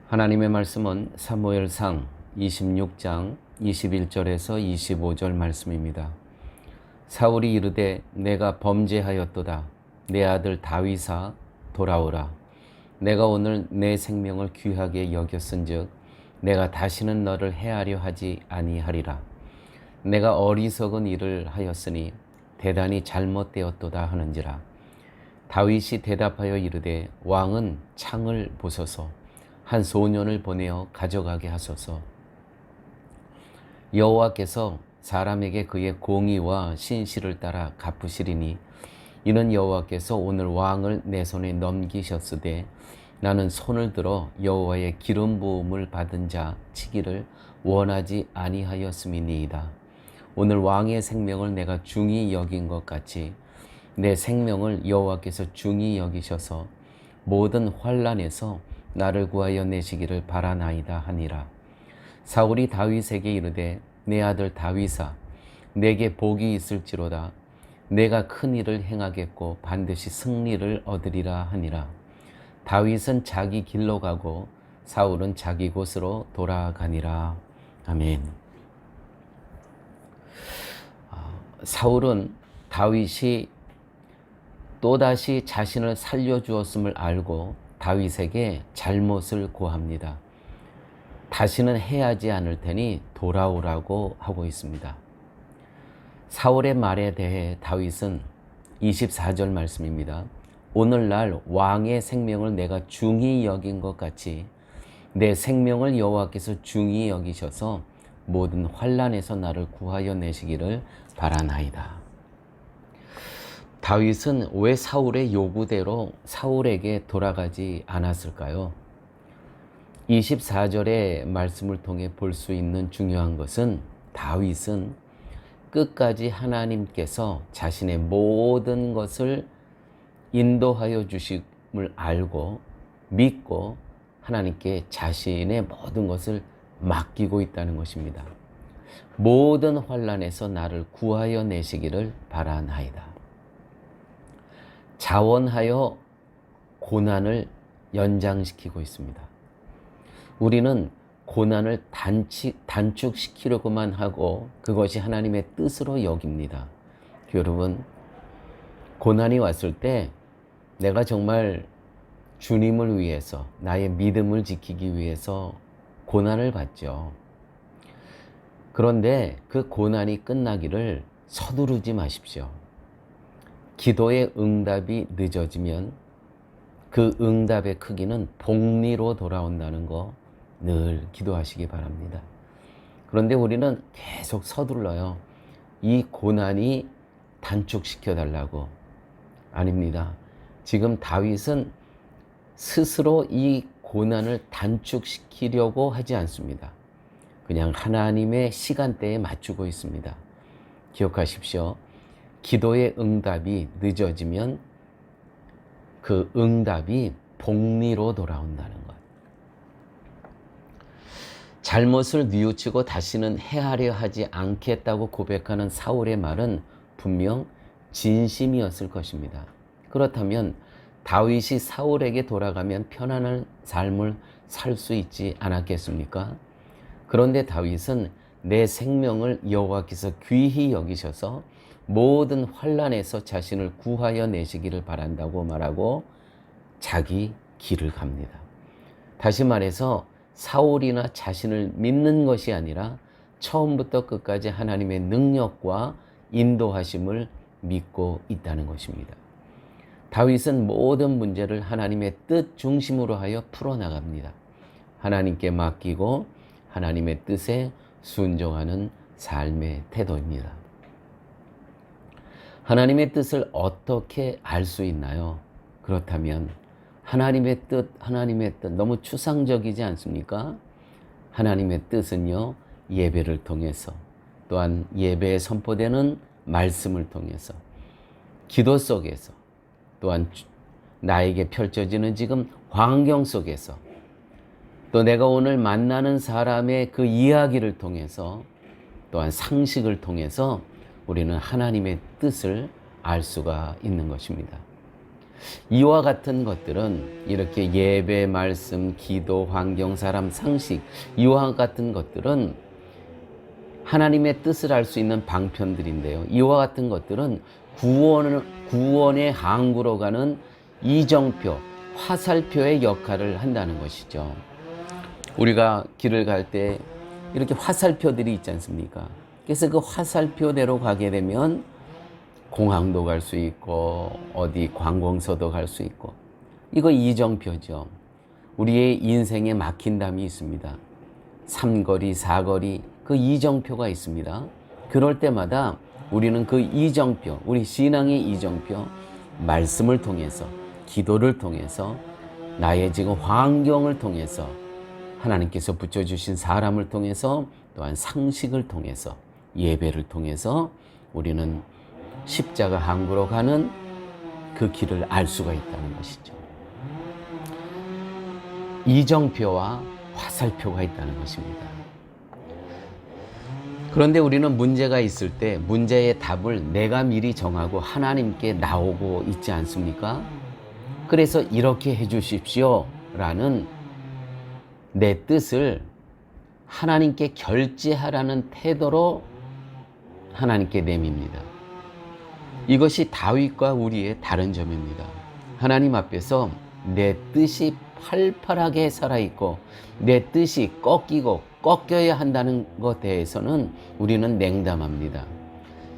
하나님의 말씀은 사무엘상 26장 21절에서 25절 말씀입니다. 사울이 이르되 내가 범죄하였도다. 내 아들 다윗아 돌아오라. 내가 오늘 내 생명을 귀하게 여겼은즉 내가 다시는 너를 해하려 하지 아니하리라. 내가 어리석은 일을 하였으니 대단히 잘못되었도다 하는지라. 다윗이 대답하여 이르되 왕은 창을 보소서. 한 소년을 보내어 가져가게 하소서. 여호와께서 사람에게 그의 공의와 신실을 따라 갚으시리니 이는 여호와께서 오늘 왕을 내 손에 넘기셨으되 나는 손을 들어 여호와의 기름 부음을 받은 자 치기를 원하지 아니하였음이니이다. 오늘 왕의 생명을 내가 중히 여긴 것 같이 내 생명을 여호와께서 중히 여기셔서 모든 환난에서 나를 구하여 내시기를 바라나이다 하니라. 사울이 다윗에게 이르되 내 아들 다윗아 내게 복이 있을지로다. 내가 큰 일을 행하겠고 반드시 승리를 얻으리라 하니라. 다윗은 자기 길로 가고 사울은 자기 곳으로 돌아가니라. 아멘. 사울은 다윗이 또다시 자신을 살려주었음을 알고 다윗에게 잘못을 고합니다. 다시는 해하지 않을 테니 돌아오라고 하고 있습니다. 사울의 말에 대해 다윗은 24절 말씀입니다. 오늘날 왕의 생명을 내가 중히 여긴 것 같이 내 생명을 여호와께서 중히 여기셔서 모든 환난에서 나를 구하여 내시기를 바라나이다. 다윗은 왜 사울의 요구대로 사울에게 돌아가지 않았을까요? 24절의 말씀을 통해 볼 수 있는 중요한 것은 다윗은 끝까지 하나님께서 자신의 모든 것을 인도하여 주심을 알고 믿고 하나님께 자신의 모든 것을 맡기고 있다는 것입니다. 모든 환난에서 나를 구하여 내시기를 바라나이다. 자원하여 고난을 연장시키고 있습니다. 우리는 고난을 단축시키려고만 하고 그것이 하나님의 뜻으로 여깁니다. 여러분, 고난이 왔을 때 내가 정말 주님을 위해서 나의 믿음을 지키기 위해서 고난을 받죠. 그런데 그 고난이 끝나기를 서두르지 마십시오. 기도의 응답이 늦어지면 그 응답의 크기는 복리로 돌아온다는 거 늘 기도하시기 바랍니다. 그런데 우리는 계속 서둘러요. 이 고난이 단축시켜 달라고. 아닙니다. 지금 다윗은 스스로 이 고난을 단축시키려고 하지 않습니다. 그냥 하나님의 시간대에 맞추고 있습니다. 기억하십시오. 기도의 응답이 늦어지면 그 응답이 복리로 돌아온다는 것. 잘못을 뉘우치고 다시는 해하려 하지 않겠다고 고백하는 사울의 말은 분명 진심이었을 것입니다. 그렇다면 다윗이 사울에게 돌아가면 편안한 삶을 살 수 있지 않았겠습니까? 그런데 다윗은 내 생명을 여호와께서 귀히 여기셔서 모든 환난에서 자신을 구하여 내시기를 바란다고 말하고 자기 길을 갑니다. 다시 말해서 사울이나 자신을 믿는 것이 아니라 처음부터 끝까지 하나님의 능력과 인도하심을 믿고 있다는 것입니다. 다윗은 모든 문제를 하나님의 뜻 중심으로 하여 풀어나갑니다. 하나님께 맡기고 하나님의 뜻에 순종하는 삶의 태도입니다. 하나님의 뜻을 어떻게 알 수 있나요? 그렇다면 하나님의 뜻 너무 추상적이지 않습니까? 하나님의 뜻은요, 예배를 통해서 또한 예배에 선포되는 말씀을 통해서 기도 속에서 또한 나에게 펼쳐지는 지금 환경 속에서 또 내가 오늘 만나는 사람의 그 이야기를 통해서 또한 상식을 통해서 우리는 하나님의 뜻을 알 수가 있는 것입니다. 이와 같은 것들은 이렇게 예배, 말씀, 기도, 환경, 사람, 상식, 이와 같은 것들은 하나님의 뜻을 알 수 있는 방편들인데요. 이와 같은 것들은 구원의 항구로 가는 이정표, 화살표의 역할을 한다는 것이죠. 우리가 길을 갈 때 이렇게 화살표들이 있지 않습니까? 그래서 그 화살표대로 가게 되면 공항도 갈 수 있고 어디 관공서도 갈 수 있고, 이거 이정표죠. 우리의 인생에 막힌 담이 있습니다. 삼거리, 사거리, 그 이정표가 있습니다. 그럴 때마다 우리는 그 이정표, 우리 신앙의 이정표, 말씀을 통해서, 기도를 통해서, 나의 지금 환경을 통해서, 하나님께서 붙여주신 사람을 통해서, 또한 상식을 통해서, 예배를 통해서 우리는 십자가 항구로 가는 그 길을 알 수가 있다는 것이죠. 이정표와 화살표가 있다는 것입니다. 그런데 우리는 문제가 있을 때 문제의 답을 내가 미리 정하고 하나님께 나오고 있지 않습니까? 그래서 이렇게 해 주십시오 라는 내 뜻을 하나님께 결제하라는 태도로 하나님께 내밉니다. 이것이 다윗과 우리의 다른 점입니다. 하나님 앞에서 내 뜻이 팔팔하게 살아있고 내 뜻이 꺾여야 한다는 것에 대해서는 우리는 냉담합니다.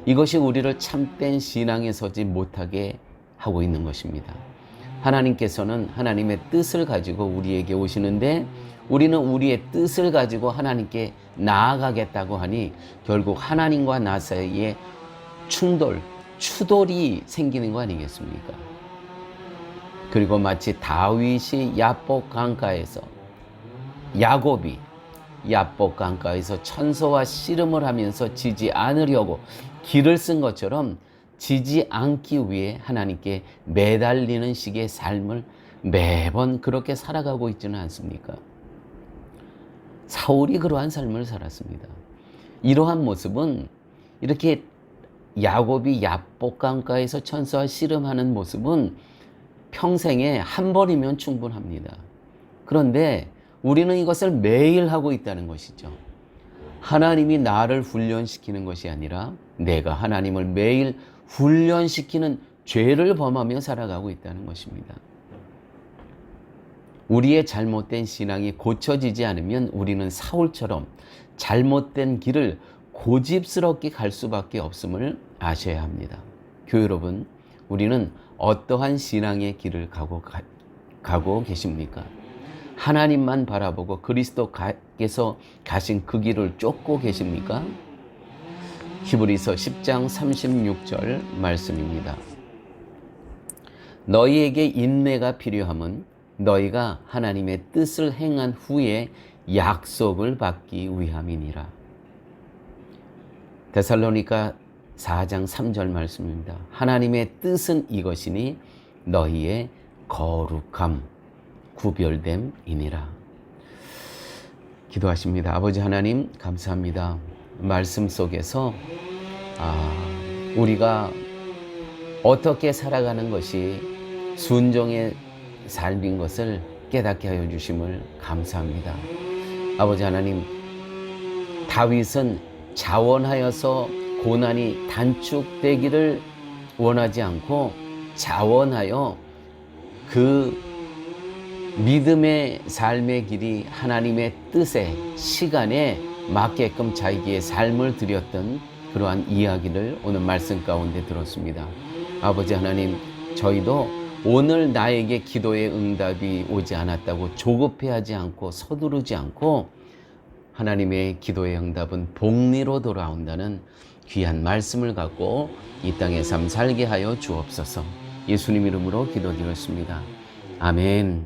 이것이 우리를 참된 신앙에 서지 못하게 하고 있는 것입니다. 하나님께서는 하나님의 뜻을 가지고 우리에게 오시는데 우리는 우리의 뜻을 가지고 하나님께 나아가겠다고 하니 결국 하나님과 나 사이에 추돌이 생기는 거 아니겠습니까? 그리고 마치 다윗이 야복 강가에서, 야곱이 야복 강가에서 천소와 씨름을 하면서 지지 않으려고 길을 쓴 것처럼 지지 않기 위해 하나님께 매달리는 식의 삶을 매번 그렇게 살아가고 있지는 않습니까? 사울이 그러한 삶을 살았습니다. 이러한 모습은, 이렇게 야곱이 야복 강가에서 천사와 씨름하는 모습은 평생에 한 번이면 충분합니다. 그런데 우리는 이것을 매일 하고 있다는 것이죠. 하나님이 나를 훈련시키는 것이 아니라 내가 하나님을 매일 훈련시키는 죄를 범하며 살아가고 있다는 것입니다. 우리의 잘못된 신앙이 고쳐지지 않으면 우리는 사울처럼 잘못된 길을 고집스럽게 갈 수밖에 없음을 아셔야 합니다. 교회 여러분, 우리는 어떠한 신앙의 길을 가고 계십니까? 하나님만 바라보고 그리스도께서 가신 그 길을 쫓고 계십니까? 히브리서 10장 36절 말씀입니다. 너희에게 인내가 필요함은 너희가 하나님의 뜻을 행한 후에 약속을 받기 위함이니라. 데살로니가 4장 3절 말씀입니다. 하나님의 뜻은 이것이니 너희의 거룩함, 구별됨이니라. 기도하십니다. 아버지 하나님, 감사합니다. 말씀 속에서 우리가 어떻게 살아가는 것이 순종의 삶인 것을 깨닫게 하여 주심을 감사합니다. 아버지 하나님, 다윗은 자원하여서 고난이 단축되기를 원하지 않고 자원하여 그 믿음의 삶의 길이 하나님의 뜻에, 시간에 맞게끔 자기의 삶을 드렸던 그러한 이야기를 오늘 말씀 가운데 들었습니다. 아버지 하나님, 저희도 오늘 나에게 기도의 응답이 오지 않았다고 조급해하지 않고 서두르지 않고 하나님의 기도의 응답은 복리로 돌아온다는 귀한 말씀을 갖고 이 땅의 삶 살게 하여 주옵소서. 예수님 이름으로 기도드렸습니다. 아멘.